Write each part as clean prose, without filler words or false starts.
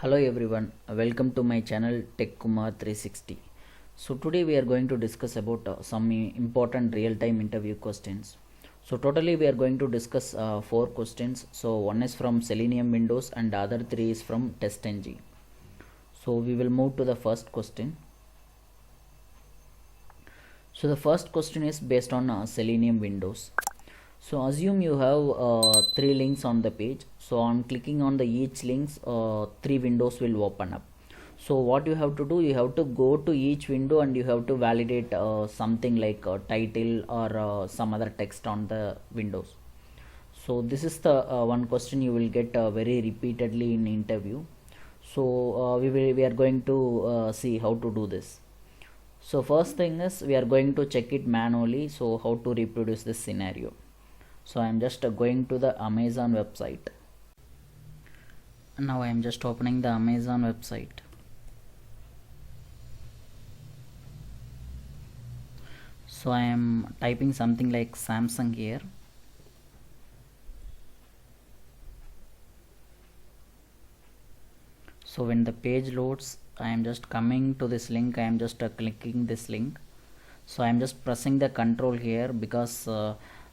Hello everyone, welcome to my channel Tech Kumar 360. So today we are going to discuss about some important real-time interview questions. So totally we are going to discuss four questions. So one is from Selenium Windows and the other three is from TestNG. So we will move to the first question. So the first question is based on Selenium Windows. So assume you have three links on the page. So on clicking on the each links, three windows will open up. So what you have to do, you have to go to each window and you have to validate something like a title or some other text on the windows. So this is the one question you will get very repeatedly in interview. So we are going to see how to do this. So first thing is we are going to check it manually. So how to reproduce this scenario. So I am just going to the Amazon website. Now I am just opening the Amazon website. So I am typing something like Samsung here. So when the page loads, I am just coming to this link. I am just clicking this link. So I am just pressing the control here because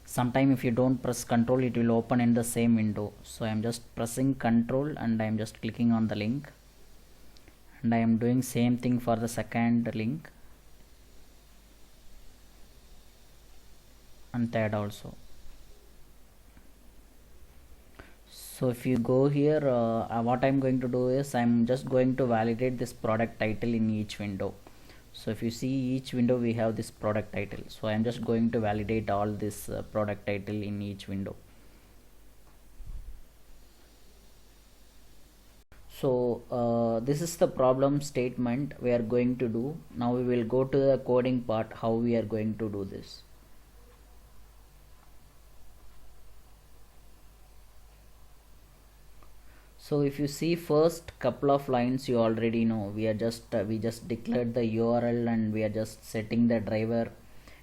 sometime if you don't press control, it will open in the same window. So I am just pressing control and I am just clicking on the link, and I am doing same thing for the second link and third also. So if you go here, what I'm going to do is I'm just going to validate this product title in each window. So if you see each window we have this product title, so I'm just going to validate all this product title in each window. So this is the problem statement we are going to do. Now we will go to the coding part, how we are going to do this. So if you see first couple of lines, you already know we just declared the URL and we are just setting the driver,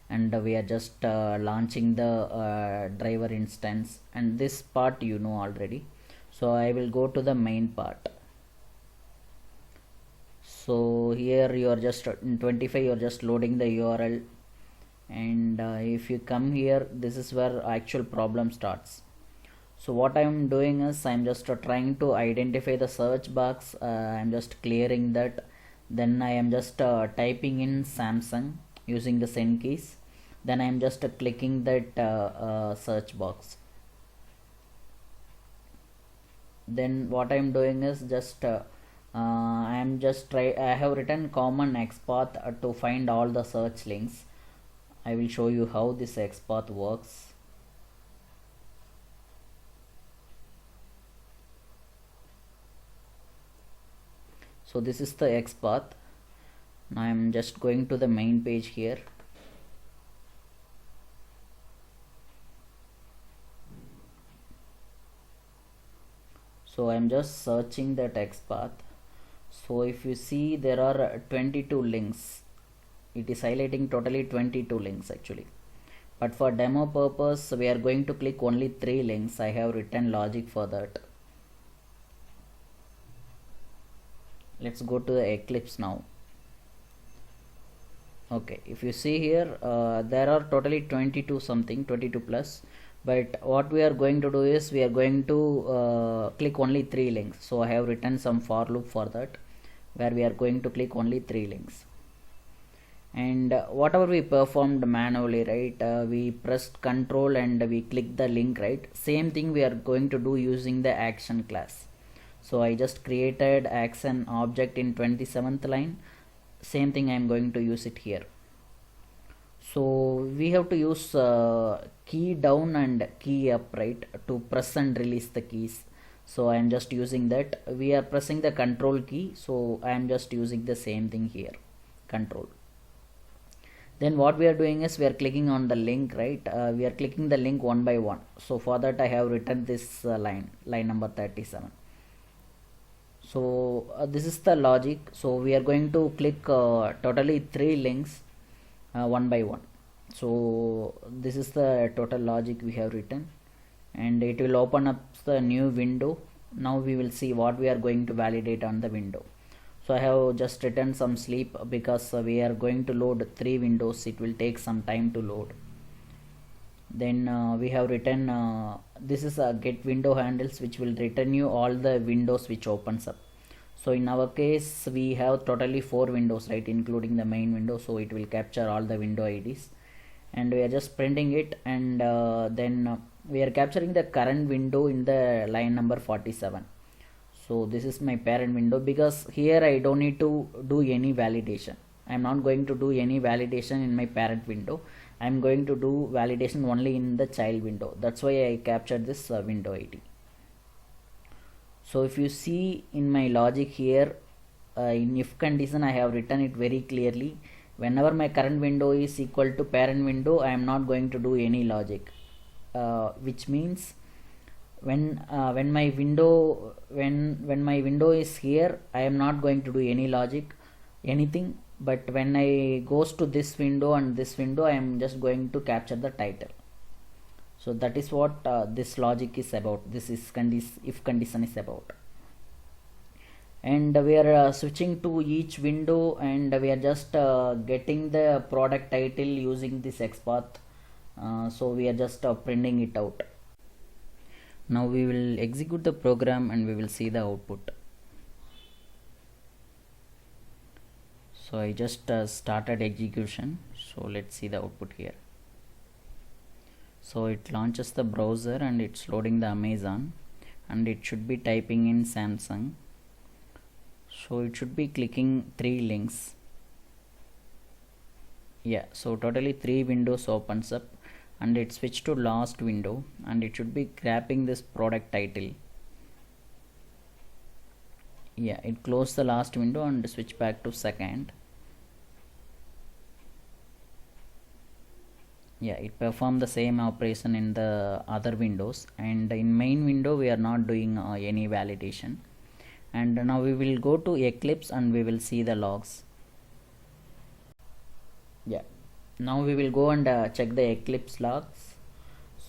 and we are just launching the driver instance, and this part you know already. So I will go to the main part. So here you are just in 25, you are just loading the URL, and if you come here, this is where actual problem starts. So what I am doing is I am just trying to identify the search box. I am just clearing that. Then I am just typing in Samsung using the send keys. Then I am just clicking that search box. Then what I am doing is just I have written common XPath to find all the search links. I will show you how this XPath works. So this is the XPath. Now I am just going to the main page here. So I am just searching that XPath. So if you see, there are 22 links. It is highlighting totally 22 links actually. But for demo purpose, we are going to click only 3 links. I have written logic for that. Let's go to the Eclipse now. Okay, if you see here, there are totally 22 something, 22 plus, but what we are going to do is we are going to click only 3 links. So I have written some for loop for that, where we are going to click only 3 links, and whatever we performed manually, right, we pressed control and we click the link, right, same thing we are going to do using the action class. So I just created action object in 27th line. Same thing I am going to use it here. So we have to use key down and key up, right, to press and release the keys. So I am just using that. We are pressing the control key, so I am just using the same thing here, control. Then what we are doing is we are clicking on the link, right, we are clicking the link one by one. So for that I have written this line number 37. So this is the logic. So we are going to click totally 3 links one by one. So this is the total logic we have written, and it will open up the new window Now we will see what we are going to validate on the window. So I have just written some sleep because we are going to load 3 windows. It will take some time to load. Then we have written this is a get window handles, which will return you all the windows which opens up. So in our case we have totally 4 windows, right, including the main window, so it will capture all the window IDs, and we are just printing it. And then we are capturing the current window in the line number 47. So this is my parent window, because here I don't need to do any validation. I'm not going to do any validation in my parent window. I'm going to do validation only in the child window. That's why I captured this window ID. So if you see in my logic here, in if condition I have written it very clearly. Whenever my current window is equal to parent window, I am not going to do any logic, which means when my window when my window is here, I am not going to do any logic, anything. But when I goes to this window and this window, I am just going to capture the title. So that is what this logic is about. This is if condition is about. And we are switching to each window, and we are just getting the product title using this XPath. So we are just printing it out. Now we will execute the program and we will see the output. So I just started execution. So let's see the output here. So it launches the browser and it's loading the Amazon, and it should be typing in Samsung. So it should be clicking 3 links. Yeah, so totally 3 windows opens up, and it switched to last window, and it should be grabbing this product title. Yeah, it closed the last window and switch back to second. Yeah, it performed the same operation in the other windows, and in main window we are not doing any validation. And now we will go to Eclipse and we will see the logs. Yeah, now we will go and check the Eclipse logs.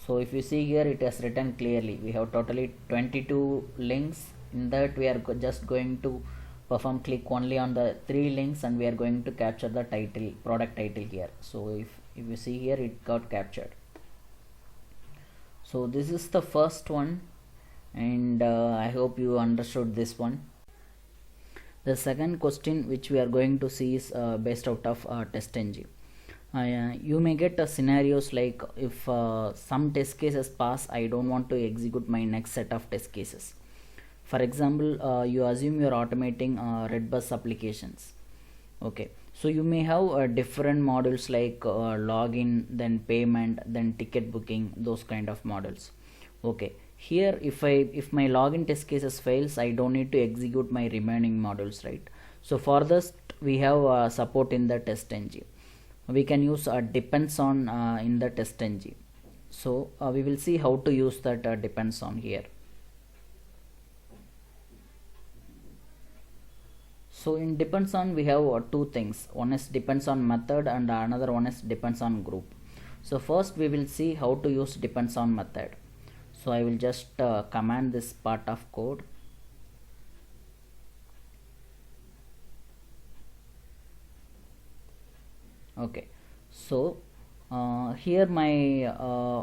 So if you see here, it has written clearly we have totally 22 links. In that we are just going to perform click only on the 3 links, and we are going to capture the title, product title here. So if you see here, it got captured. So this is the first one, and I hope you understood this one. The second question which we are going to see is based out of TestNG. You may get scenarios like if some test cases pass, I don't want to execute my next set of test cases. For example, you assume you are automating Redbus applications. Okay, so you may have different modules like login, then payment, then ticket booking, those kind of models. Okay, here if my login test cases fails, I don't need to execute my remaining modules, right? So for this we have support in the TestNG. We can use depends on in the TestNG. So we will see how to use that depends on here. So in depends on we have 2 things. One is depends on method and another one is depends on group. So first we will see how to use depends on method. So I will just command this part of code. Okay, so here my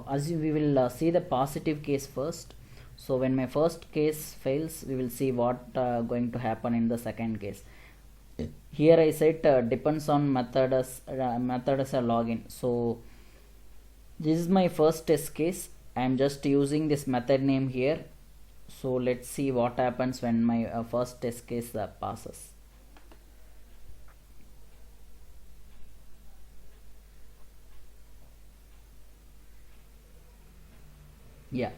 assume we will see the positive case first. So when my first case fails, we will see what going to happen in the second case. Here I said depends on method as a login. So this is my first test case. I am just using this method name here. So let's see what happens when my first test case passes. Yeah,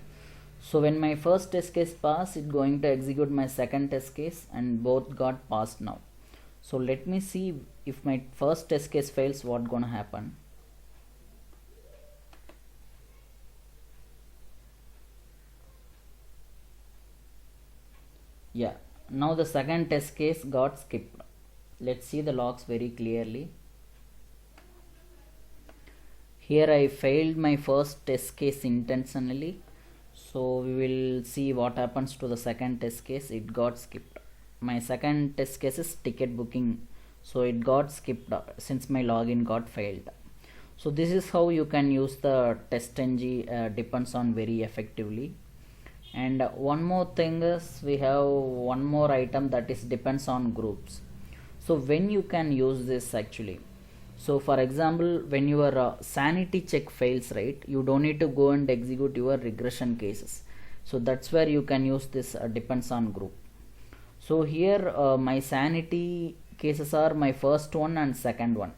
so when my first test case passed, it's going to execute my second test case, and both got passed now. So let me see if my first test case fails, what gonna happen. Yeah, now the second test case got skipped. Let's see the logs very clearly. Here I failed my first test case intentionally. So we will see what happens to the second test case. It got skipped. My second test case is ticket booking, so it got skipped since my login got failed. So this is how you can use the TestNG depends on very effectively. And one more thing is we have one more item, that is depends on groups. So when you can use this actually, so for example, when your sanity check fails, right, you don't need to go and execute your regression cases. So that's where you can use this depends on group. So here my sanity cases are my first one and second one.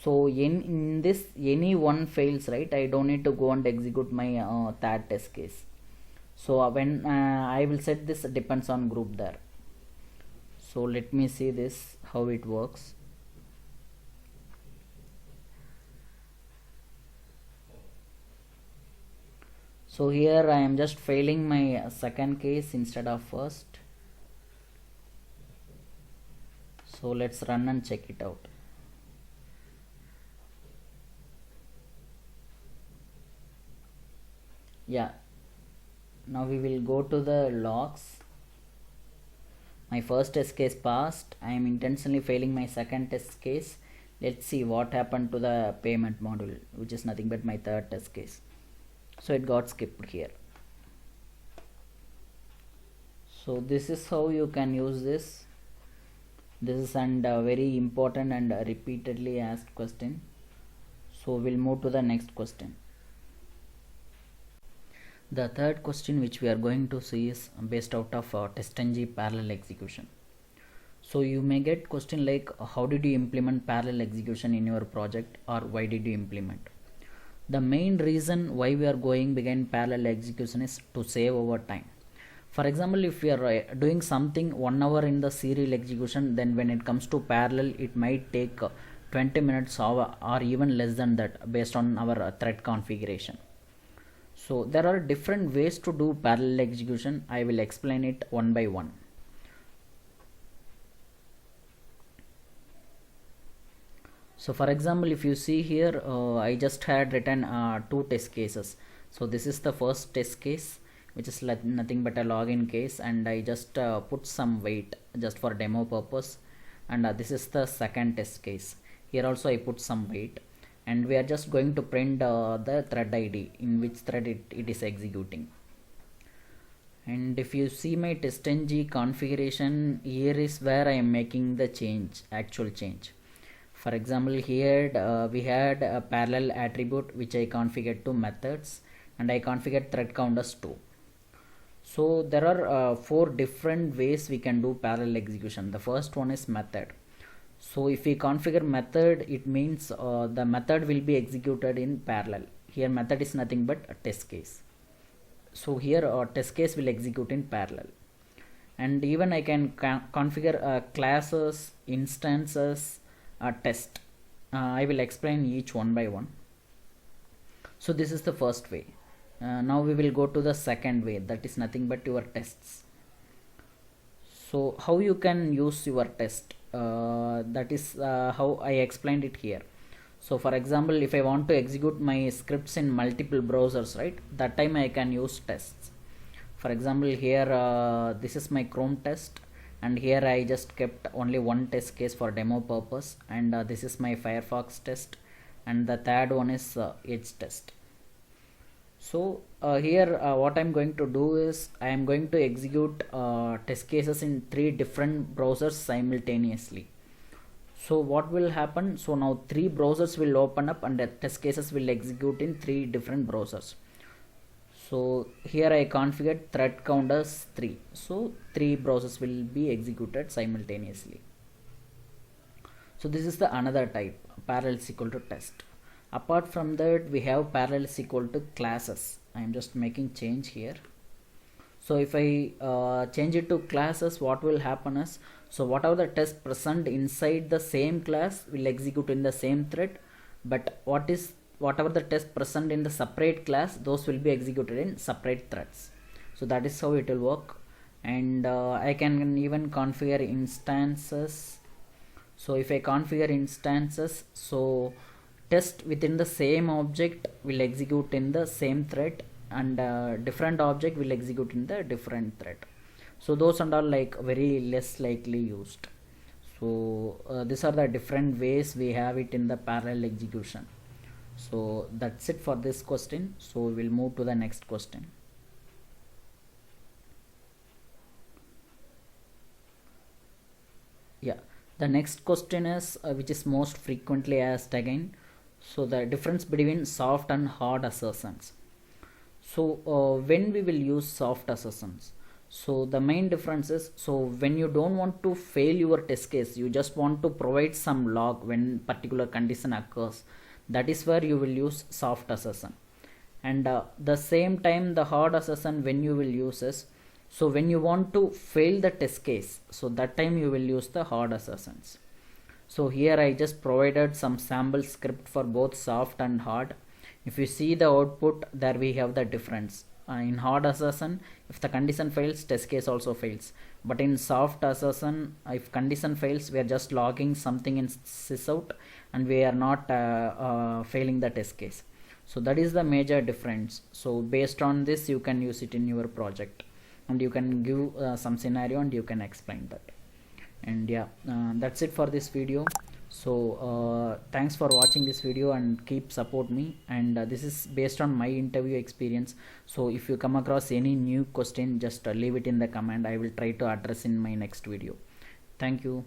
So in this any one fails, right, I don't need to go and execute my third test case. So when I will set this depends on group there. So let me see this how it works. So here I am just failing my second case instead of first. So let's run and check it out. Yeah, now we will go to the logs. My first test case passed. I am intentionally failing my second test case. Let's see what happened to the payment module, which is nothing but my third test case. So it got skipped here. So this is how you can use this. This is and very important and repeatedly asked question. So we'll move to the next question. The third question which we are going to see is based out of TestNG parallel execution. So you may get question like how did you implement parallel execution in your project, or why did you implement? The main reason why we are going behind parallel execution is to save our time. For example, if we are doing something 1 hour in the serial execution, then when it comes to parallel it might take 20 minutes or even less than that based on our thread configuration. So there are different ways to do parallel execution. I will explain it one by one. So for example, if you see here, I just had written 2 test cases. So this is the first test case, which is nothing but a login case, and I just put some weight just for demo purpose. And this is the second test case. Here also I put some weight, and we are just going to print the thread ID in which thread it is executing. And if you see my TestNG configuration, here is where I am making the change, actual change. For example, here we had a parallel attribute which I configured to methods, and I configured thread count as 2. So there are 4 different ways we can do parallel execution. The first one is method. So if we configure method, it means the method will be executed in parallel. Here method is nothing but a test case. So here test case will execute in parallel. And even I can configure classes, instances, test. I will explain each one by one. So this is the first way. Now we will go to the second way, that is nothing but your tests. So how you can use your test, that is how I explained it here. So for example, if I want to execute my scripts in multiple browsers, right, that time I can use tests. For example, here this is my Chrome test, and here I just kept only one test case for demo purpose, and this is my Firefox test, and the third one is Edge test. So here what I'm going to do is I am going to execute test cases in 3 different browsers simultaneously. So what will happen? So now 3 browsers will open up and the test cases will execute in 3 different browsers. So here I configured thread count as 3. So 3 browsers will be executed simultaneously. So this is the another type, parallel is equal to test. Apart from that, we have parallel is equal to classes. I am just making change here. So if I change it to classes, what will happen is, so whatever the test present inside the same class will execute in the same thread, but whatever the test present in the separate class, those will be executed in separate threads. So that is how it will work. And I can even configure instances. So if I configure instances, so test within the same object will execute in the same thread, and different object will execute in the different thread. So those and all like very less likely used. So these are the different ways we have it in the parallel execution. So that's it for this question. So we'll move to the next question. Yeah, the next question is which is most frequently asked again. So the difference between soft and hard assertions. So when we will use soft assertions, so the main difference is, so when you don't want to fail your test case, you just want to provide some log when particular condition occurs, that is where you will use soft assertion. And the same time the hard assertion when you will use is, so when you want to fail the test case, so that time you will use the hard assertions. So here I just provided some sample script for both soft and hard. If you see the output, there we have the difference. In hard assertion, if the condition fails, test case also fails. But in soft assertion, if condition fails, we are just logging something in sysout and we are not failing the test case. So that is the major difference. So based on this, you can use it in your project and you can give some scenario and you can explain that. And yeah, that's it for this video. So thanks for watching this video and keep support me. And this is based on my interview experience. So if you come across any new question, just leave it in the comment. I will try to address in my next video. Thank you.